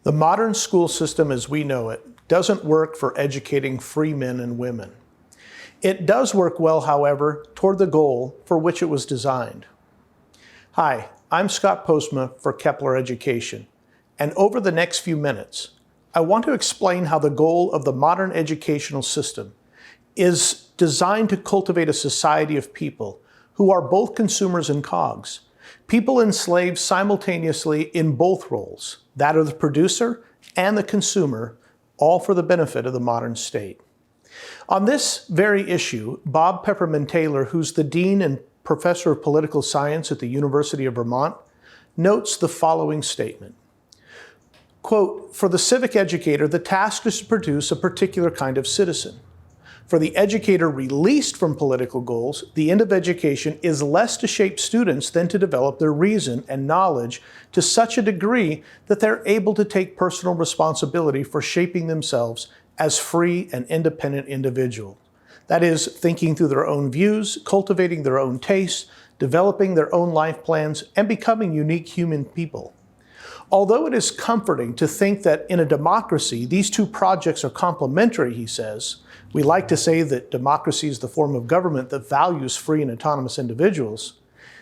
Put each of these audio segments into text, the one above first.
The modern school system as we know it doesn't work for educating free men and women. It does work well, however, toward the goal for which it was designed. Hi, I'm Scott Postma for Kepler Education, and over the next few minutes, I want to explain how the goal of the modern educational system is designed to cultivate a society of people who are both consumers and cogs, people enslaved simultaneously in both roles, that of the producer and the consumer, all for the benefit of the modern state. On this very issue, Bob Peppermint Taylor, who's the Dean and Professor of Political Science at the University of Vermont, notes the following statement. Quote, "For the civic educator, the task is to produce a particular kind of citizen. For the educator released from political goals, the end of education is less to shape students than to develop their reason and knowledge to such a degree that they're able to take personal responsibility for shaping themselves as free and independent individuals. That is, thinking through their own views, cultivating their own tastes, developing their own life plans, and becoming unique human people. Although it is comforting to think that in a democracy, these two projects are complementary," he says. "We like to say that democracy is the form of government that values free and autonomous individuals.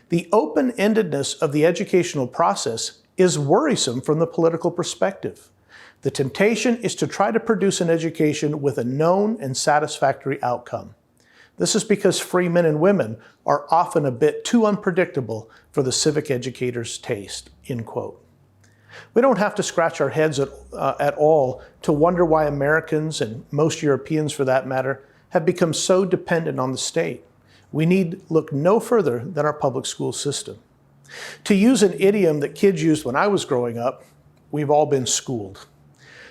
The open-endedness of the educational process is worrisome from the political perspective. The temptation is to try to produce an education with a known and satisfactory outcome. This is because free men and women are often a bit too unpredictable for the civic educator's taste," end quote. We don't have to scratch our heads at all to wonder why Americans, and most Europeans for that matter, have become so dependent on the state. We need look no further than our public school system. To use an idiom that kids used when I was growing up, we've all been schooled.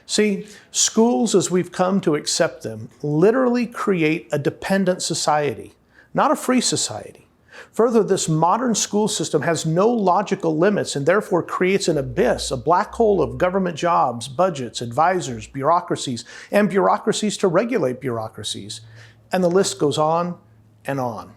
See, schools, as we've come to accept them, literally create a dependent society, not a free society. Further, this modern school system has no logical limits and therefore creates an abyss, a black hole of government jobs, budgets, advisors, bureaucracies, and bureaucracies to regulate bureaucracies. And the list goes on and on.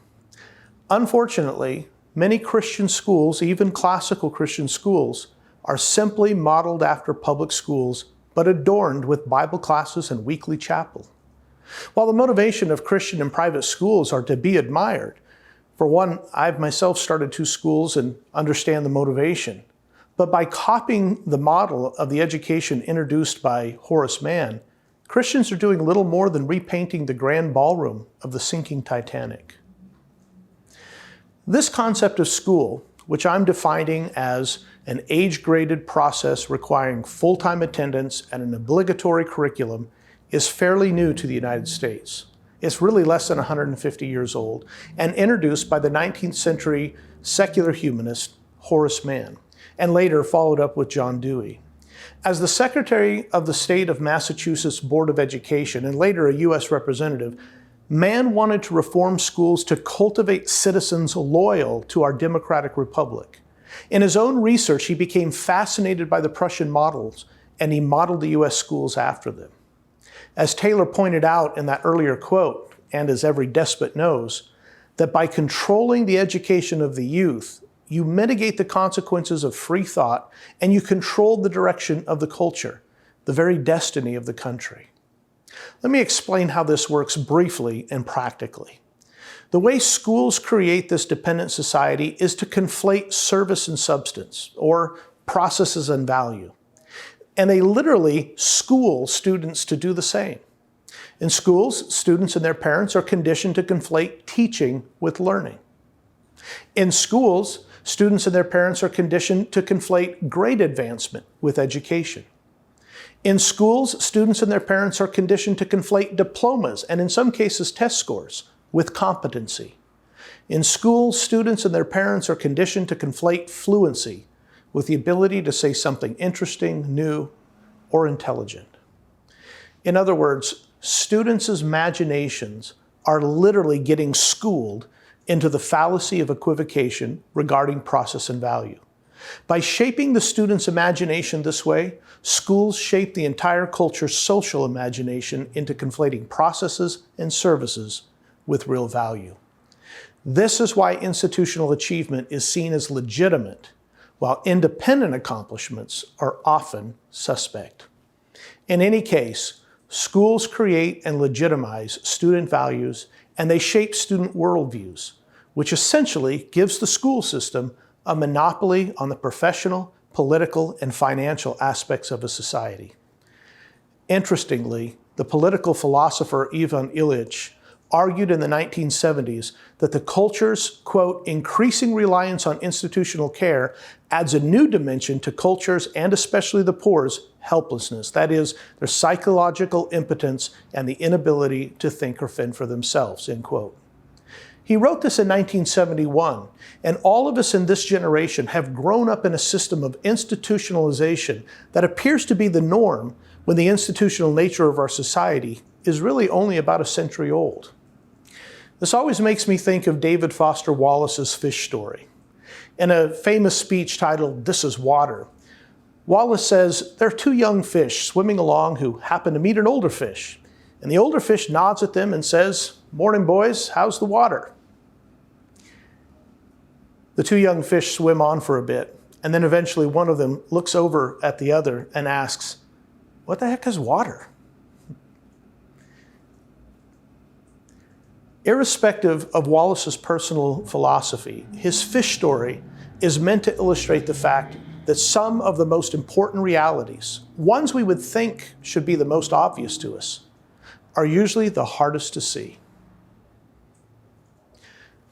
Unfortunately, many Christian schools, even classical Christian schools, are simply modeled after public schools, but adorned with Bible classes and weekly chapel. While the motivation of Christian and private schools are to be admired, for one, I've myself started two schools and understand the motivation. But by copying the model of the education introduced by Horace Mann, Christians are doing little more than repainting the grand ballroom of the sinking Titanic. This concept of school, which I'm defining as an age-graded process requiring full-time attendance and an obligatory curriculum, is fairly new to the United States. It's really less than 150 years old and introduced by the 19th century secular humanist Horace Mann, and later followed up with John Dewey. As the Secretary of the State of Massachusetts Board of Education and later a U.S. representative, Mann wanted to reform schools to cultivate citizens loyal to our democratic republic. In his own research, he became fascinated by the Prussian models, and he modeled the U.S. schools after them. As Taylor pointed out in that earlier quote, and as every despot knows, that by controlling the education of the youth, you mitigate the consequences of free thought and you control the direction of the culture, the very destiny of the country. Let me explain how this works briefly and practically. The way schools create this dependent society is to conflate service and substance, or processes and value. And they literally school students to do the same. In schools, students and their parents are conditioned to conflate teaching with learning. In schools, students and their parents are conditioned to conflate grade advancement with education. In schools, students and their parents are conditioned to conflate diplomas and in some cases test scores with competency. In schools, students and their parents are conditioned to conflate fluency with the ability to say something interesting, new, or intelligent. In other words, students' imaginations are literally getting schooled into the fallacy of equivocation regarding process and value. By shaping the student's imagination this way, schools shape the entire culture's social imagination into conflating processes and services with real value. This is why institutional achievement is seen as legitimate while independent accomplishments are often suspect. In any case, schools create and legitimize student values, and they shape student worldviews, which essentially gives the school system a monopoly on the professional, political, and financial aspects of a society. Interestingly, the political philosopher Ivan Illich argued in the 1970s that the culture's, quote, increasing reliance on institutional care adds a new dimension to cultures, and especially the poor's, helplessness. That is, their psychological impotence and the inability to think or fend for themselves, end quote. He wrote this in 1971, and all of us in this generation have grown up in a system of institutionalization that appears to be the norm when the institutional nature of our society is really only about a century old. This always makes me think of David Foster Wallace's fish story. In a famous speech titled, "This is Water," Wallace says, there are two young fish swimming along who happen to meet an older fish. And the older fish nods at them and says, "Morning, boys, how's the water?" The two young fish swim on for a bit, and then eventually one of them looks over at the other and asks, "What the heck is water?" Irrespective of Wallace's personal philosophy, his fish story is meant to illustrate the fact that some of the most important realities, ones we would think should be the most obvious to us, are usually the hardest to see.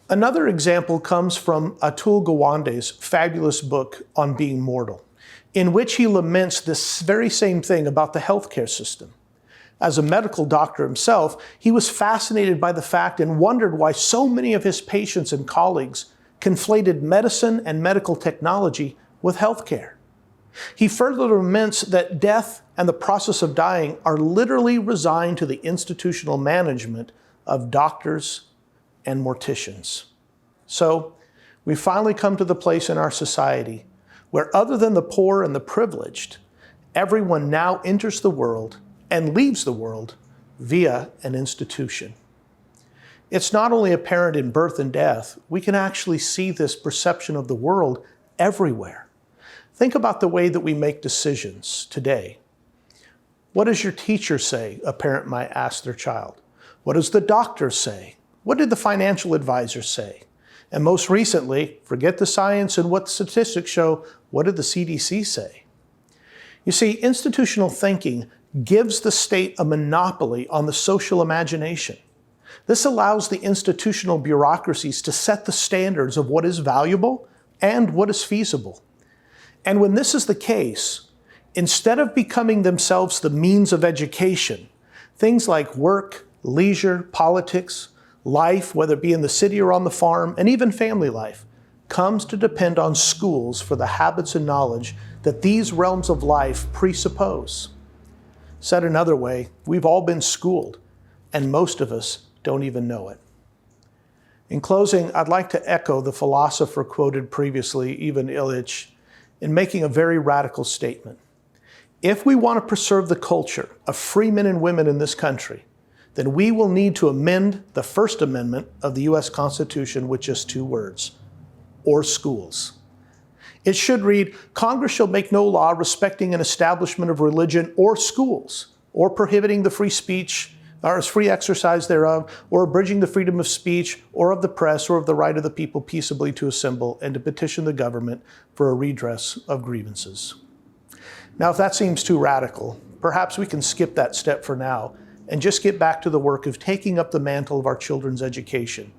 Another example comes from Atul Gawande's fabulous book on being mortal, in which he laments this very same thing about the healthcare system. As a medical doctor himself, he was fascinated by the fact and wondered why so many of his patients and colleagues conflated medicine and medical technology with healthcare. He further laments that death and the process of dying are literally resigned to the institutional management of doctors and morticians. So, we finally come to the place in our society where, other than the poor and the privileged, everyone now enters the world and leaves the world via an institution. It's not only apparent in birth and death, we can actually see this perception of the world everywhere. Think about the way that we make decisions today. What does your teacher say? A parent might ask their child. What does the doctor say? What did the financial advisor say? And most recently, forget the science and what statistics show, what did the CDC say? You see, institutional thinking gives the state a monopoly on the social imagination. This allows the institutional bureaucracies to set the standards of what is valuable and what is feasible. And when this is the case, instead of becoming themselves the means of education, things like work, leisure, politics, life, whether it be in the city or on the farm, and even family life, comes to depend on schools for the habits and knowledge that these realms of life presuppose. Said another way, we've all been schooled, and most of us don't even know it. In closing, I'd like to echo the philosopher quoted previously, Ivan Illich, in making a very radical statement. If we want to preserve the culture of free men and women in this country, then we will need to amend the First Amendment of the U.S. Constitution with just two words, or schools. It should read, Congress shall make no law respecting an establishment of religion or schools, or prohibiting the free speech or free exercise thereof, or abridging the freedom of speech, or of the press, or of the right of the people peaceably to assemble and to petition the government for a redress of grievances. Now, if that seems too radical, perhaps we can skip that step for now and just get back to the work of taking up the mantle of our children's education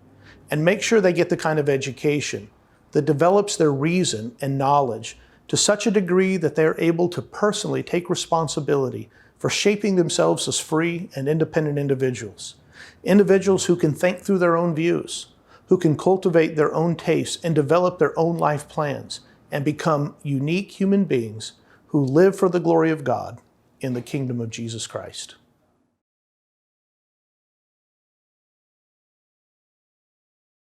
and make sure they get the kind of education that develops their reason and knowledge to such a degree that they're able to personally take responsibility for shaping themselves as free and independent individuals. Individuals who can think through their own views, who can cultivate their own tastes and develop their own life plans and become unique human beings who live for the glory of God in the kingdom of Jesus Christ.